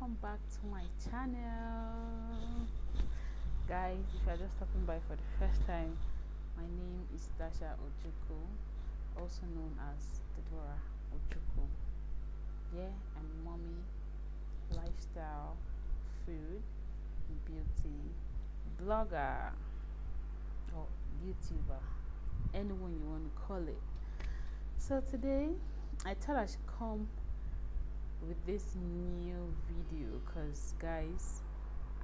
welcome back to my channel. Guys, if you are just stopping by for the first time, my name is Dasha Ojuku, also known as Deborah Ojuku. Yeah, I'm a mommy, lifestyle, food, beauty blogger or YouTuber, anyone you want to call it. So today I thought I should come with this new video because guys,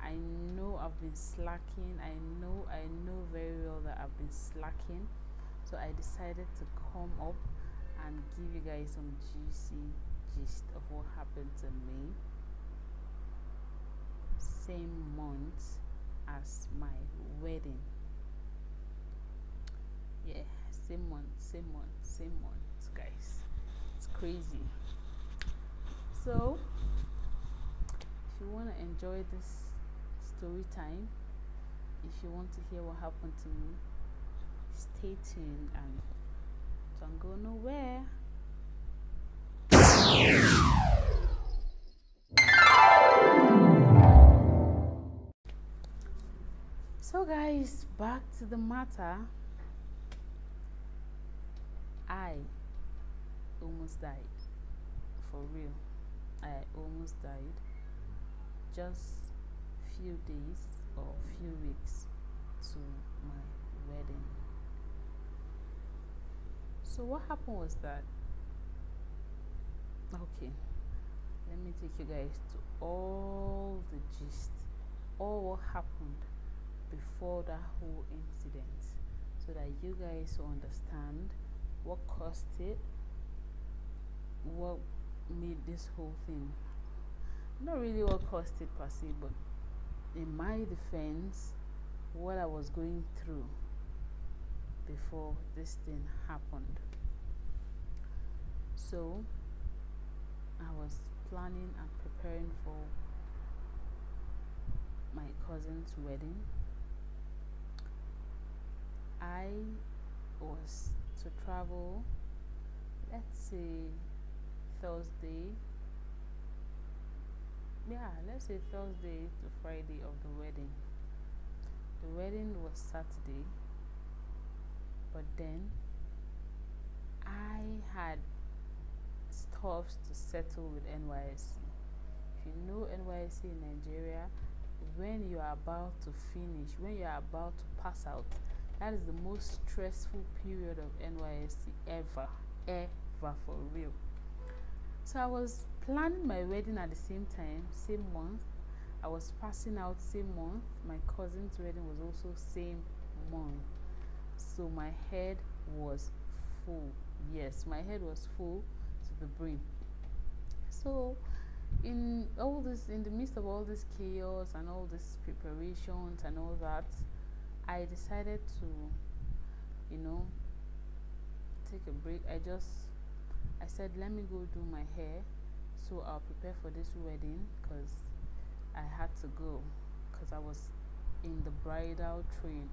I know I've been slacking. I know very well that I've been slacking, so I decided to come up and give you guys some juicy gist of what happened to me same month as my wedding. Yeah, same month, guys. It's crazy. So if you want to enjoy this story time, if you want to hear what happened to me, stay tuned and don't go nowhere. So guys, back to the matter. I almost died, for real. I almost died just few days or few weeks to my wedding. So what happened was that, okay, let me take you guys to all the gist, all what happened before that whole incident, so that you guys will understand what caused it, what made this whole thing, not really what caused it per se, but in my defense, what I was going through before this thing happened. So I was planning and preparing for my cousin's wedding. I was to travel, let's say Thursday, let's say Thursday to Friday of the wedding. The wedding was Saturday, but then I had stuffs to settle with NYSC. If you know NYSC in Nigeria, when you are about to finish, when you are about to pass out, that is the most stressful period of NYSC ever, for real. So I was planning my wedding at the same time, same month. I was passing out same month. My cousin's wedding was also same month. So my head was full. Yes, my head was full to the brim. So in the midst of all this chaos and all these preparations and all that, I decided to, take a break. I said, let me go do my hair, so I'll prepare for this wedding, because I had to go, because I was in the bridal train,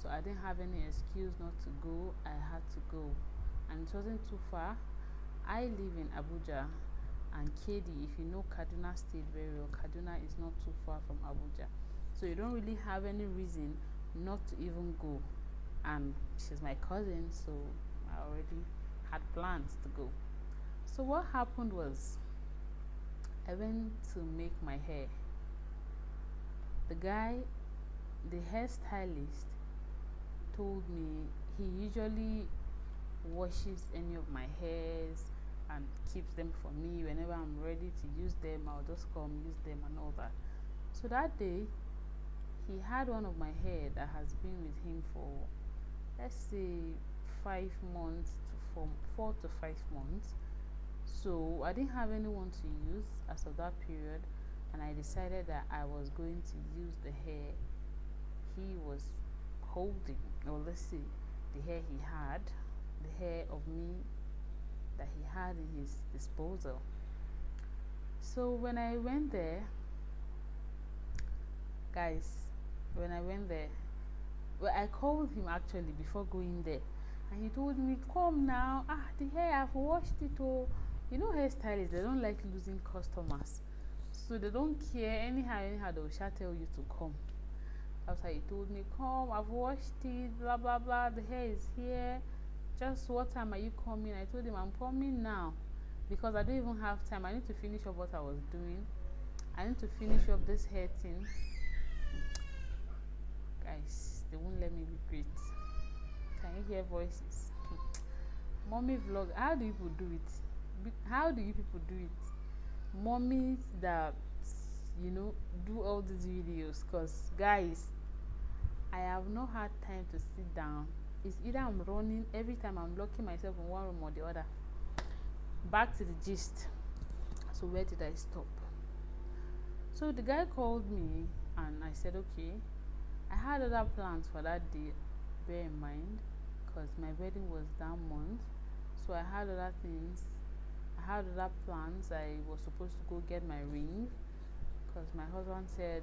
so I didn't have any excuse not to go. I had to go, and it wasn't too far. I live in Abuja, and KD, if you know Kaduna State very well, Kaduna is not too far from Abuja, so you don't really have any reason not to even go. And she's my cousin, so I already had plans to go. So what happened was, I went to make my hair. The guy, the hairstylist, told me he usually washes any of my hairs and keeps them for me. Whenever I'm ready to use them, I'll just come use them and all that. So that day, he had one of my hair that has been with him for, let's say, 5 months to 4 to 5 months. So I didn't have anyone to use as of that period, and I decided that I was going to use the hair he was holding, or let's say the hair he had, the hair of me that he had in his disposal. So when I went there, guys, well, I called him actually before going there, and he told me, come now, the hair, I've washed it. Oh, you know, hairstylists, they don't like losing customers. So they don't care. Anyhow, they will shall tell you to come. After he told me, come, I've washed it, blah blah blah, the hair is here. Just what time are you coming? I told him I'm coming now because I don't even have time. I need to finish up what I was doing. I need to finish up this hair thing. Guys, they won't let me be great. Can you hear voices? Mommy vlog. How do you people do it? How do you people do it? Mommies that, you know, do all these videos. Because guys, I have not had time to sit down. It's either I'm running every time, I'm locking myself in one room or the other. Back to the gist. So where did I stop? So the guy called me and I said okay. I had other plans for that day, bear in mind, because my wedding was that month. So I had other things. I had other plans. I was supposed to go get my ring because my husband said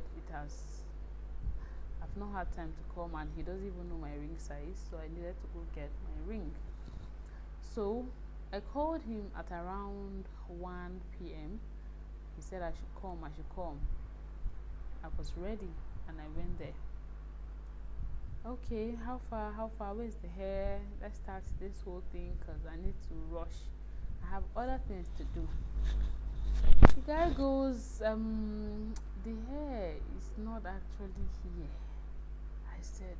I've not had time to come and he doesn't even know my ring size, so I needed to go get my ring. So I called him at around 1 p.m. He said I should come. I was ready and I went there. Okay, how far, where's the hair? Let's start this whole thing because I need to rush. I have other things to do. The guy goes, the hair is not actually here. I said,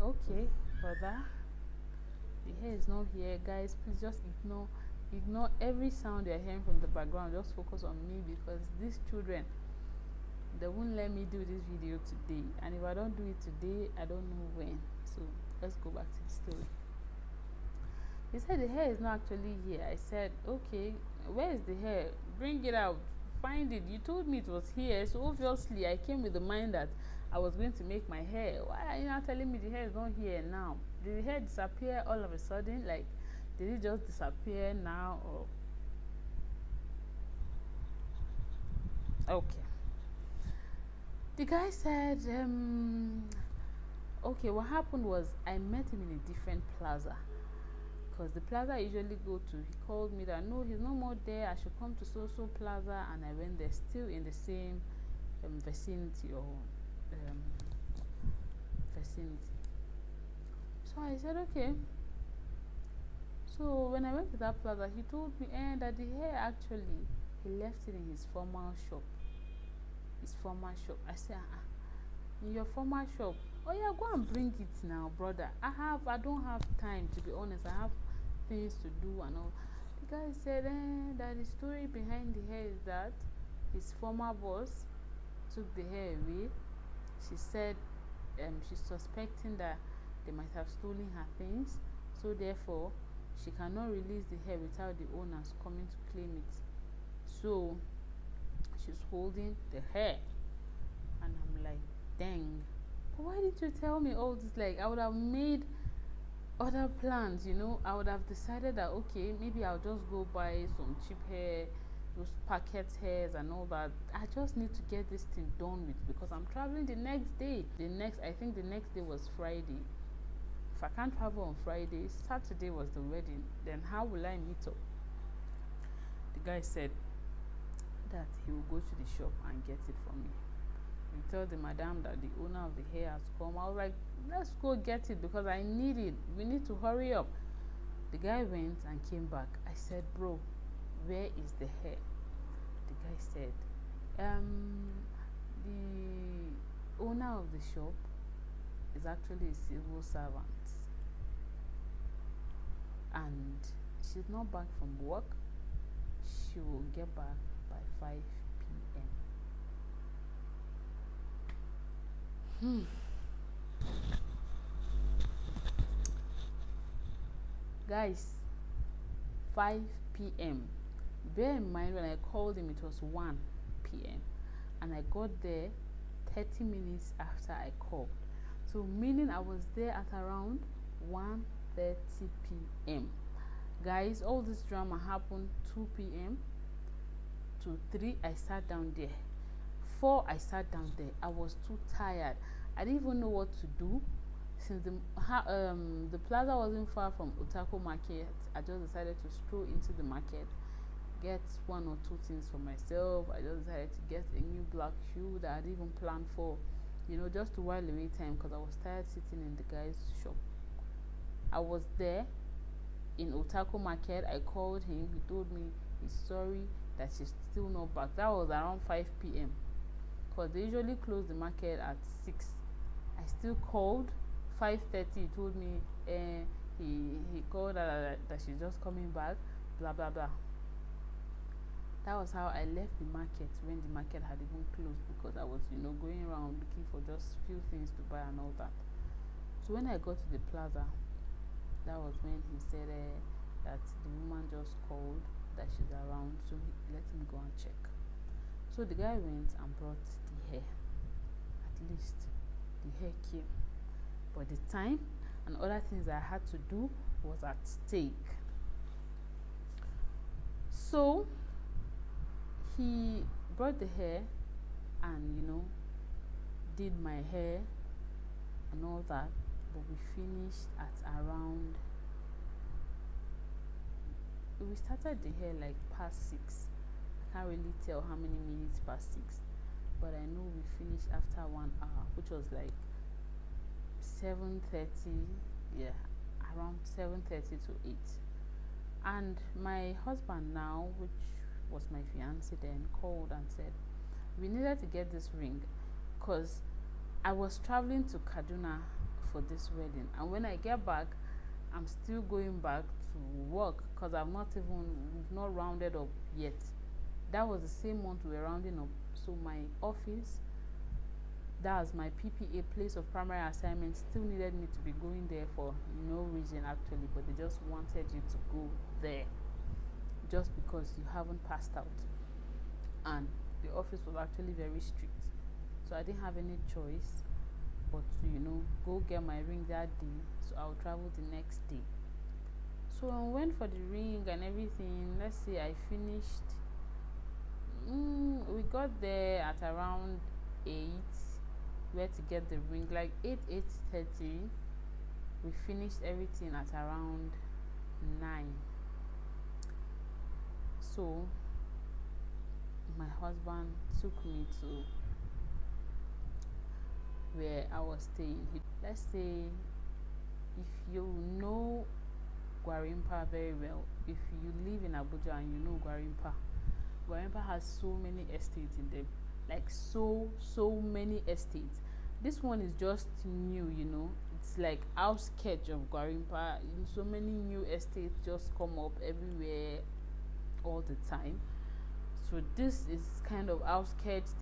okay, brother, the hair is not here. Guys, please just ignore every sound you're hearing from the background. Just focus on me because these children, they won't let me do this video today, and if I don't do it today, I don't know when. So let's go back to the story. He said the hair is not actually here. I said, okay, where is the hair? Bring it out, find it. You told me it was here, so obviously I came with the mind that I was going to make my hair. Why are you not telling me the hair is not here now? Did the hair disappear all of a sudden? Like, did it just disappear now? Or okay. The guy said, okay, what happened was I met him in a different plaza. Because the plaza I usually go to, he called me that no, he's no more there. I should come to so plaza, and I went there, still in the same vicinity or vicinity. So I said okay. So when I went to that plaza, he told me that the hair actually he left it in his former shop. I said, in your former shop? Oh yeah, go and bring it now, brother. I don't have time, to be honest. I have things to do and all. The guy said that the story behind the hair is that his former boss took the hair away. She said she's suspecting that they might have stolen her things, so therefore she cannot release the hair without the owners coming to claim it. So she's holding the hair, and I'm like, dang, but why didn't you tell me all this? Like, I would have made other plans, you know. I would have decided that okay, maybe I'll just go buy some cheap hair, those packet hairs and all that. I just need to get this thing done with because I'm traveling the next day. I think the next day was Friday. If I can't travel on Friday, Saturday was the wedding, then how will I meet up? The guy said that he will go to the shop and get it for me. He told the madam that the owner of the hair has come. I was like, let's go get it because I need it. We need to hurry up. The guy went and came back. I said, bro, where is the hair? The guy said, the owner of the shop is actually a civil servant and she's not back from work. She will get back by 5 p.m. Guys, 5 p.m. Bear in mind when I called him it was 1 p.m. and I got there 30 minutes after I called. So meaning I was there at around 1:30 p.m. Guys, all this drama happened 2 p.m. to 3. I sat down there. 4, I sat down there. I was too tired. I didn't even know what to do. Since the plaza wasn't far from Utako Market, I just decided to stroll into the market, get one or two things for myself. I just decided to get a new black shoe that I didn't even plan for, just to while away time because I was tired sitting in the guy's shop. I was there in Otako Market. I called him. He told me he's sorry that she's still not back. That was around 5 p.m. because they usually close the market at 6. I still called. 5:30. He told me he called her that she's just coming back. Blah blah blah. That was how I left the market when the market had even closed, because I was going around looking for just few things to buy and all that. So when I got to the plaza, that was when he said that the woman just called that she's around, so let him go and check. So the guy went and brought the hair. At least the hair came, but the time and other things I had to do was at stake. So he brought the hair and did my hair and all that, but we finished at around, we started the hair like past 6. I can't really tell how many minutes past 6, but I know we finished after 1 hour, which was like 7:30, around 7:30 to 8. And my husband now, which was my fiance then, called and said we needed to get this ring because I was traveling to Kaduna for this wedding, and when I get back I'm still going back to work because we've not rounded up yet. That was the same month we were rounding up, so my office, that was my PPA, place of primary assignment, still needed me to be going there for no reason actually, but they just wanted you to go there just because you haven't passed out, and the office was actually very strict, so I didn't have any choice but to go get my ring that day, so I'll travel the next day. So I went for the ring and everything. Let's say I finished, we got there at around 8. Where to get the ring, like 8:30. We finished everything at around 9. So my husband took me to where I was staying. Let's say if you know Gwarimpa very well, if you live in Abuja and you know Gwarimpa has so many estates in them, like so many estates. This one is just new, it's like outskirts of Gwarimpa. So many new estates just come up everywhere all the time. So this is kind of outskirts.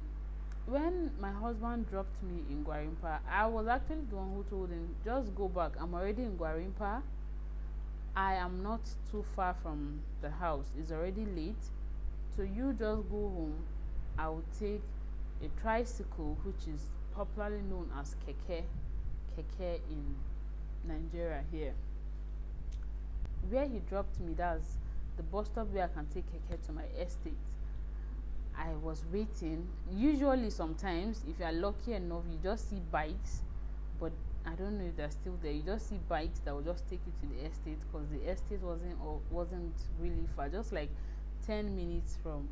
When my husband dropped me in Gwarimpa, I was actually the one who told him, just go back, I'm already in Gwarimpa. I am not too far from the house, it's already late, so you just go home. I will take a tricycle, which is popularly known as keke in Nigeria here. Where he dropped me, that's the bus stop where I can take keke to my estate. I was waiting. Usually sometimes if you are lucky enough, you just see bikes, but I don't know if they're still there. You just see bikes that will just take you to the estate, because the estate wasn't really far, just like 10 minutes from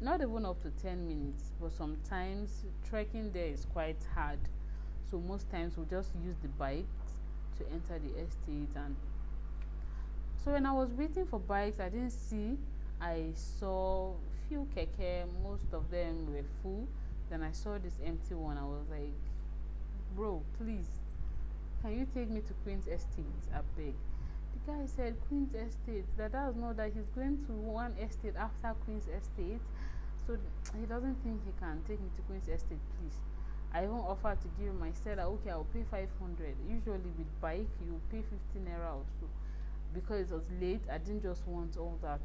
not even up to 10 minutes, but sometimes trekking there is quite hard, so most times we'll just use the bikes to enter the estate. And so when I was waiting for bikes, I saw few keke, most of them were full. Then I saw this empty one. I was like, bro, please, can you take me to Queen's Estate? I beg. The guy said, Queen's Estate? That does know that he's going to one estate after Queen's Estate, so he doesn't think he can take me to Queen's Estate, please. I even offered to give him. I said, okay, I'll pay 500. Usually with bike, you pay 15 naira or so. Because it was late, I didn't just want all that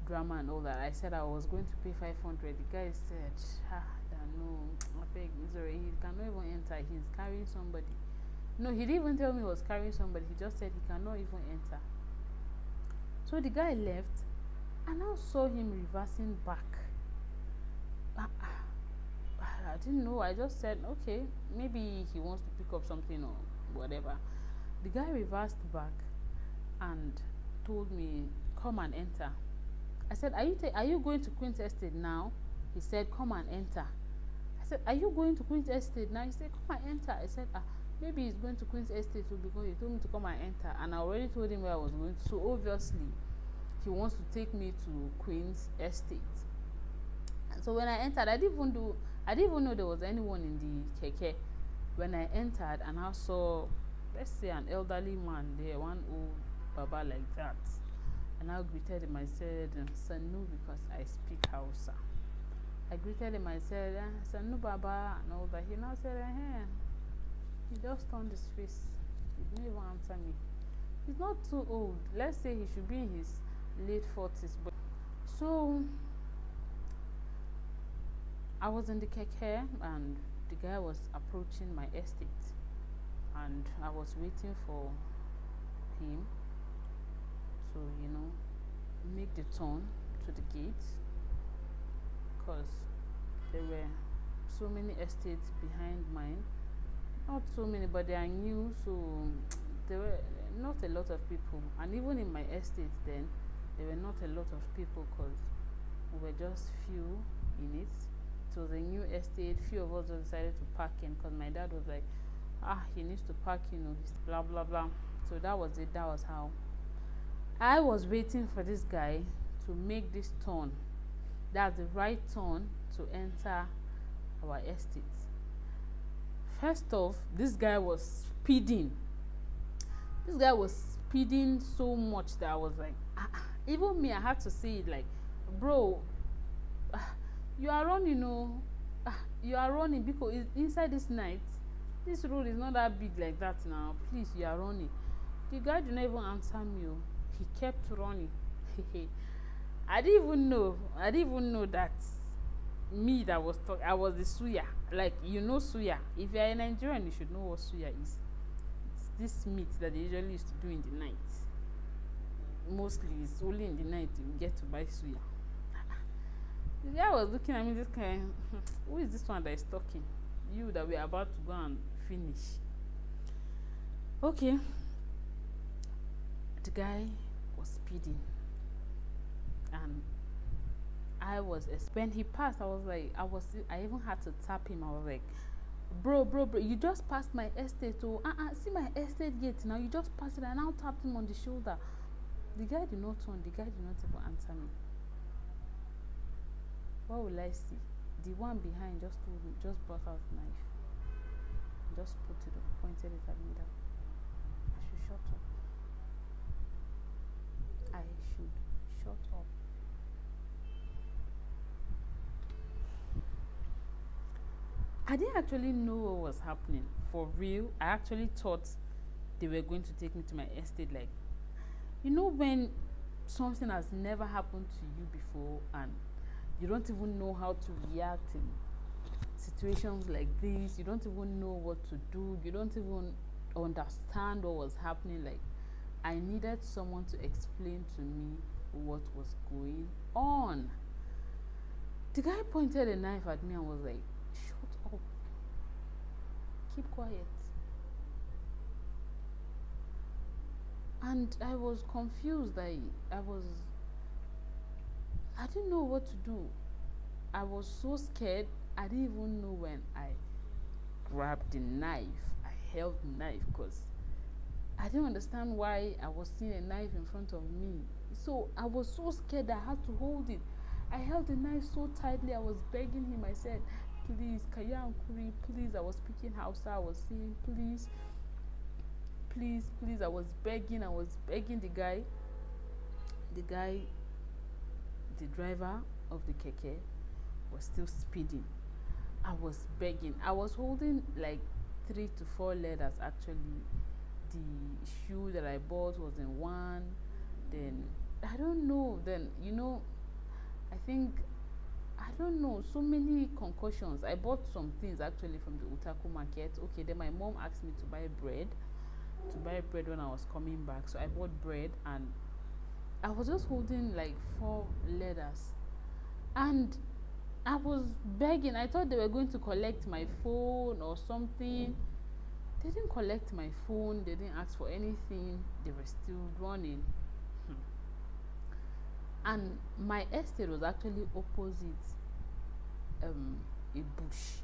drama and all that. I said I was going to pay 500. The guy said, no, I beg, sorry, he cannot even enter. He's carrying somebody. No, he didn't even tell me he was carrying somebody. He just said he cannot even enter. So the guy left, and I saw him reversing back. I didn't know. I just said, okay, maybe he wants to pick up something or whatever. The guy reversed back and told me, come and enter. I said, are you going to Queen's Estate now? He said, come and enter. I said, are you going to Queen's Estate now? He said, come and enter. I said, maybe he's going to Queen's Estate too, because he told me to come and enter. And I already told him where I was going to. So obviously, he wants to take me to Queen's Estate. And so when I entered, I didn't even know there was anyone in the keke. When I entered and I saw, let's say, an elderly man there, one old baba like that, and I greeted him. I said, Sanu, because I speak Hausa. I greeted him. I said, Sanu Baba, and all that. He now said, he just turned his face. He didn't even answer me. He's not too old. Let's say he should be in his late 40s. But so I was in the keke, and the guy was approaching my estate, and I was waiting for him to, make the turn to the gate, because there were so many estates behind mine. Not so many, but they are new, so there were not a lot of people. And even in my estate then, there were not a lot of people, because we were just few in it. It was a new estate. Few of us decided to park in, because my dad was like, he needs to park, blah blah blah. So that was it. That was how I was waiting for this guy to make this turn. That's the right turn to enter our estate. First off, this guy was speeding. This guy was speeding so much that I was like, even me, I had to say it like, bro, you are running, you are running, because inside this night, this road is not that big like that now. Please, you are running. The guy did not even answer me. He kept running. I didn't even know that me that was talking, I was the suya. Like, suya. If you are a Nigerian, you should know what suya is. It's this meat that they usually used to do in the night. Mostly, it's only in the night you get to buy suya. The guy was looking at me this kind. Who is this one that is talking? You that we are about to go and finish. Okay. The guy was speeding, and when he passed, I even had to tap him. I was like, bro, you just passed my estate. Oh, see my estate gate now. You just passed it. I now tapped him on the shoulder. The guy did not turn. The guy did not even answer me. What will I see? The one behind just brought out a knife. Just put it up, pointed it at me that I should shut up. I should shut up. I didn't actually know what was happening. For real, I actually thought they were going to take me to my estate. Like, when something has never happened to you before, and you don't even know how to react in situations like this. You don't even know what to do. You don't even understand what was happening. Like, I needed someone to explain to me what was going on. The guy pointed a knife at me and was like, shut up. Keep quiet. And I was confused. I didn't know what to do. I was so scared. I didn't even know when I grabbed the knife. I held the knife because I didn't understand why I was seeing a knife in front of me. So I was so scared I had to hold it. I held the knife so tightly. I was begging him. I said, please, Kaya and Kuri, please. I was speaking Hausa. I was saying, please, please, please. I was begging the guy. The driver of the keke was still speeding. I was begging. I was holding like 3 to 4 letters actually. The shoe that I bought was in one. Then I don't know. Then I don't know. So many concussions. I bought some things actually from the Utaku market. Okay. Then my mom asked me to buy bread when I was coming back. So I bought bread and I was just holding like 4 letters, and I was begging. I thought they were going to collect my phone or something. They didn't collect my phone. They didn't ask for anything. They were still running. And my estate was actually opposite a bush.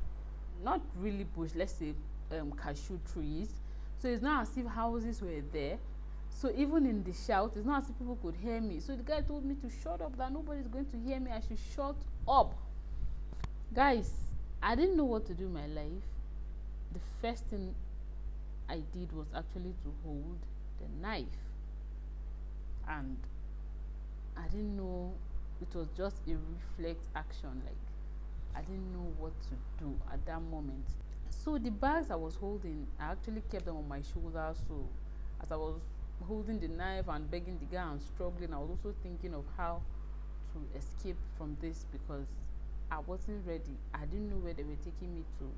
Not really bush, let's say cashew trees. So it's not as if houses were there. So even in the shout, it's not as if people could hear me. So the guy told me to shut up, that nobody's going to hear me. I should shut up. Guys, I didn't know what to do in my life. The first thing I did was actually to hold the knife. And I didn't know, it was just a reflex action. Like, I didn't know what to do at that moment. So the bags I was holding, I actually kept them on my shoulder. So as I was holding the knife and begging the guy and struggling, I was also thinking of how to escape from this, because I wasn't ready. I didn't know where they were taking me to.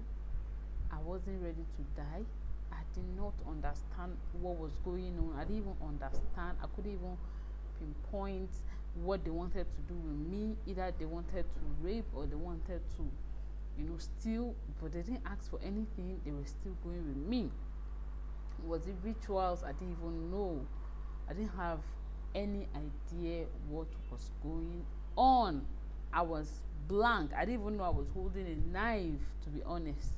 I wasn't ready to die. I did not understand what was going on. I didn't even understand. I couldn't even pinpoint what they wanted to do with me. Either they wanted to rape or they wanted to, steal, but they didn't ask for anything. They were still going with me. Was it rituals? I didn't even know. I didn't have any idea what was going on. I was blank. I didn't even know I was holding a knife, to be honest.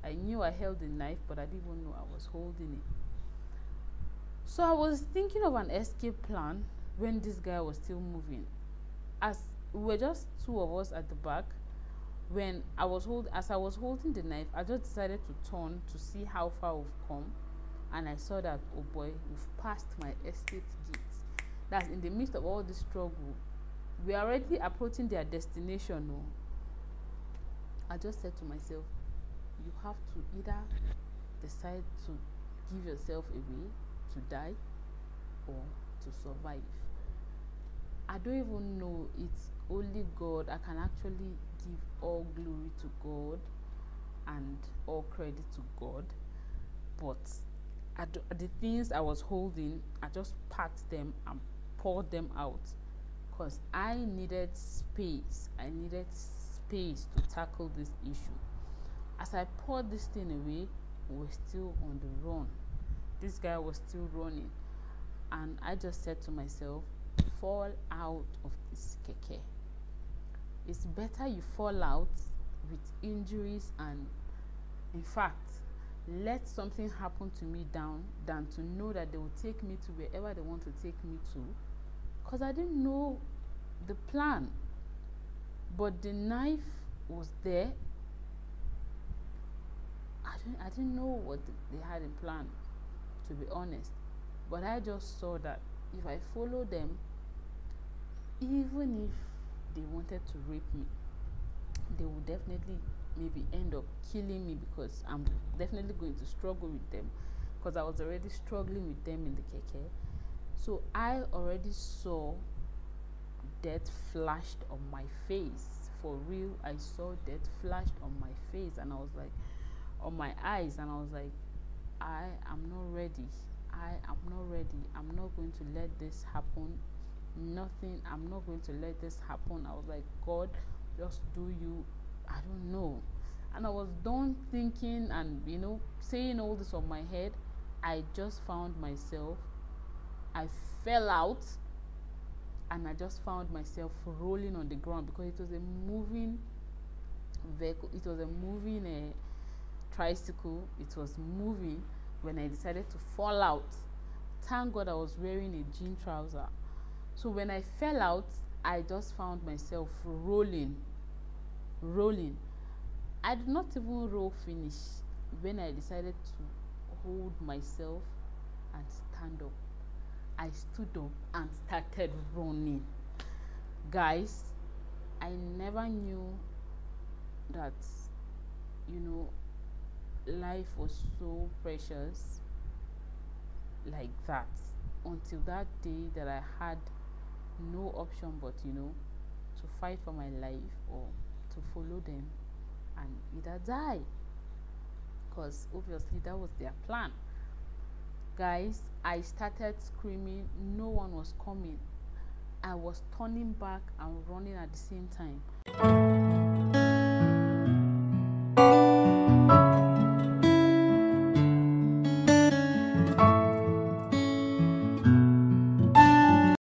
I knew I held a knife, but I didn't even know I was holding it. So I was thinking of an escape plan when this guy was still moving. As we were just two of us at the back, as I was holding the knife, I just decided to turn to see how far we've come, and I saw that, oh boy, we've passed my estate gate. That's in the midst of all this struggle. We are already approaching their destination. No, I just said to myself, you have to either decide to give yourself away, to die, or to survive. I don't even know. It's only God. I can actually give all glory to God and all credit to God. But the things I was holding, I just packed them and poured them out, because I needed space. I needed space to tackle this issue. As I poured this thing away, we were still on the run. This guy was still running. And I just said to myself, fall out of this keke. It's better you fall out with injuries and, in fact, let something happen to me down than to know that they will take me to wherever they want to take me to. Because I didn't know the plan. But the knife was there. I didn't know what they had in plan, to be honest. But I just saw that if I follow them, even if they wanted to rape me, they would definitely maybe end up killing me, because I'm definitely going to struggle with them, because I was already struggling with them in the keke. So I already saw death flashed on my face. For real, I saw death flashed on my face, and I was like, on my eyes, and I was like, I am not ready. I am not ready. I'm not going to let this happen. Nothing. I'm not going to let this happen. I was like, God, just do you. I don't know. And I was done thinking and, saying all this on my head. I just found myself, I fell out, and I just found myself rolling on the ground, because it was a moving vehicle. It was a moving tricycle. It was moving when I decided to fall out. Thank God I was wearing a jean trouser. So when I fell out, I just found myself rolling. I did not even roll finish when I decided to hold myself and stand up. I stood up and started running. Guys, I never knew that, life was so precious like that, until that day that I had no option but, to fight for my life or to follow them and either die, because obviously that was their plan. Guys, I started screaming. No one was coming. I was turning back and running at the same time.